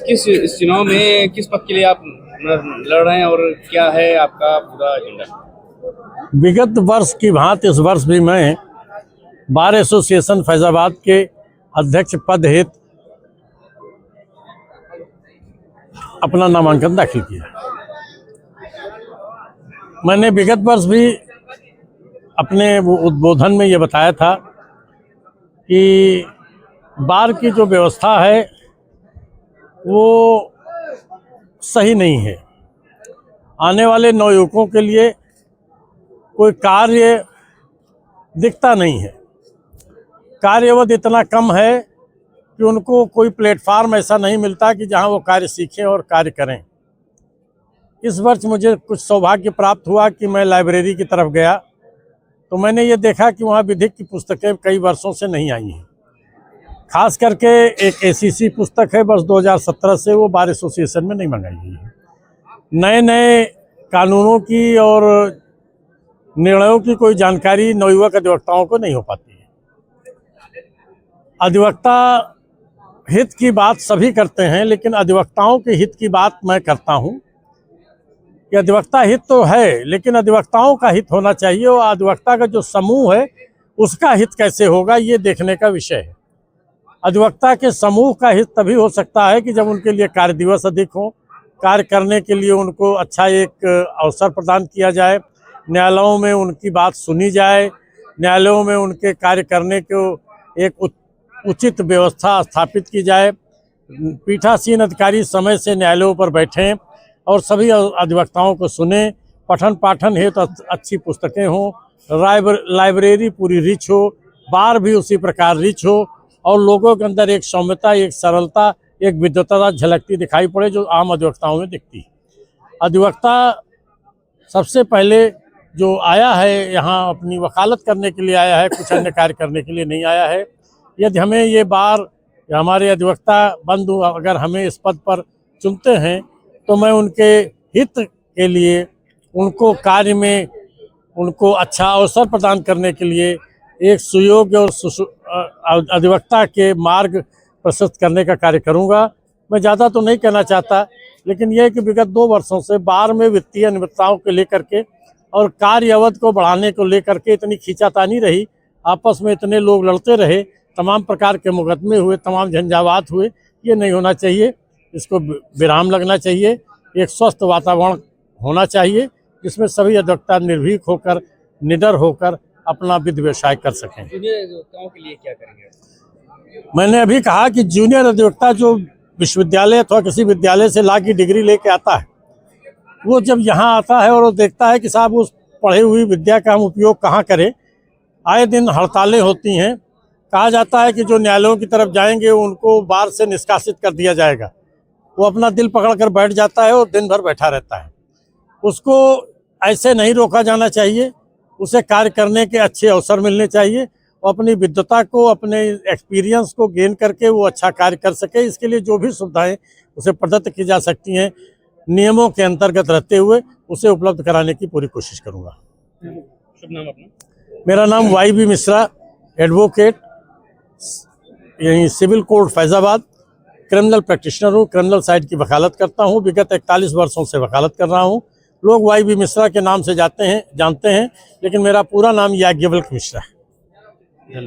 इस चुनाव में किस पद के लिए आप लड़ रहे हैं और क्या है आपका पूरा एजेंडा? विगत वर्ष की भांति इस वर्ष भी मैं बार एसोसिएशन फैजाबाद के अध्यक्ष पद हेतु अपना नामांकन दाखिल किया। मैंने विगत वर्ष भी अपने उद्बोधन में ये बताया था कि बार की जो व्यवस्था है वो सही नहीं है। आने वाले नवयुवकों के लिए कोई कार्य दिखता नहीं है। कार्यवध इतना कम है कि उनको कोई प्लेटफार्म ऐसा नहीं मिलता कि जहां वो कार्य सीखें और कार्य करें। इस वर्ष मुझे कुछ सौभाग्य प्राप्त हुआ कि मैं लाइब्रेरी की तरफ गया तो मैंने ये देखा कि वहाँ विधिक की पुस्तकें कई वर्षों से नहीं आई हैं। खास करके एक एसीसी पुस्तक है, वर्ष 2017 से वो बार एसोसिएशन में नहीं मंगाई गई है। नए नए कानूनों की और निर्णयों की कोई जानकारी नवयुवक अधिवक्ताओं को नहीं हो पाती है। अधिवक्ता हित की बात सभी करते हैं, लेकिन अधिवक्ताओं के हित की बात मैं करता हूं कि अधिवक्ता हित तो है, लेकिन अधिवक्ताओं का हित होना चाहिए और अधिवक्ता का जो समूह है उसका हित कैसे होगा, ये देखने का विषय है। अधिवक्ता के समूह का हित तभी हो सकता है कि जब उनके लिए कार्य दिवस अधिक हो, कार्य करने के लिए उनको अच्छा एक अवसर प्रदान किया जाए, न्यायालयों में उनकी बात सुनी जाए, न्यायालयों में उनके कार्य करने को एक उचित व्यवस्था स्थापित की जाए, पीठासीन अधिकारी समय से न्यायालयों पर बैठें और सभी अधिवक्ताओं को सुने, पठन पाठन हेतु तो अच्छी पुस्तकें हों, लाइब्रेरी पूरी रिच हो, बार भी उसी प्रकार रिच हो और लोगों के अंदर एक सौम्यता, एक सरलता, एक विद्वता झलकती दिखाई पड़े जो आम अधिवक्ताओं में दिखती है। अधिवक्ता सबसे पहले जो आया है यहाँ अपनी वकालत करने के लिए आया है, कुछ अन्य कार्य करने के लिए नहीं आया है। यदि हमें ये बार हमारे अधिवक्ता बंधु अगर हमें इस पद पर चुनते हैं तो मैं उनके हित के लिए, उनको कार्य में उनको अच्छा अवसर प्रदान करने के लिए एक सुयोग्य और अधिवक्ता के मार्ग प्रशस्त करने का कार्य करूंगा। मैं ज़्यादा तो नहीं कहना चाहता, लेकिन यह है कि विगत 2 वर्षों से बार में वित्तीय अनियमितताओं को लेकर के और कार्य अवधि को बढ़ाने को लेकर के इतनी खींचातानी रही, आपस में इतने लोग लड़ते रहे, तमाम प्रकार के मुकदमे हुए, तमाम झंझावात हुए। ये नहीं होना चाहिए, इसको विराम लगना चाहिए। एक स्वस्थ वातावरण होना चाहिए जिसमें सभी अधिवक्ता निर्भीक होकर, निडर होकर अपना विधि व्यवसाय कर सकें। जूनियर अधिवक्ताओं के लिए क्या करेंगे? मैंने अभी कहा कि जूनियर अधिवक्ता जो विश्वविद्यालय अथवा किसी विद्यालय से लॉ की डिग्री लेके आता है, वो जब यहाँ आता है और वो देखता है कि साहब उस पढ़ी हुई विद्या का हम उपयोग कहाँ करें। आए दिन हड़तालें होती हैं, कहा जाता है कि जो न्यायालयों की तरफ जाएंगे उनको बार से निष्कासित कर दिया जाएगा। वो अपना दिल पकड़ कर बैठ जाता है और दिन भर बैठा रहता है। उसको ऐसे नहीं रोका जाना चाहिए, उसे कार्य करने के अच्छे अवसर मिलने चाहिए और अपनी विद्वता को, अपने एक्सपीरियंस को गेन करके वो अच्छा कार्य कर सके। इसके लिए जो भी सुविधाएं उसे प्रदत्त की जा सकती हैं, नियमों के अंतर्गत रहते हुए उसे उपलब्ध कराने की पूरी कोशिश करूँगा। शुभ नाम अपना? मेरा नाम YB मिश्रा, एडवोकेट, यहीं civil court Faizabad, criminal practitioner हूँ। क्रिमिनल साइड की वकालत करता हूँ, विगत 41 वर्षों से वकालत कर रहा हूँ। लोग YB मिश्रा के नाम से जानते हैं, लेकिन मेरा पूरा नाम याज्ञवल्क्य मिश्रा है।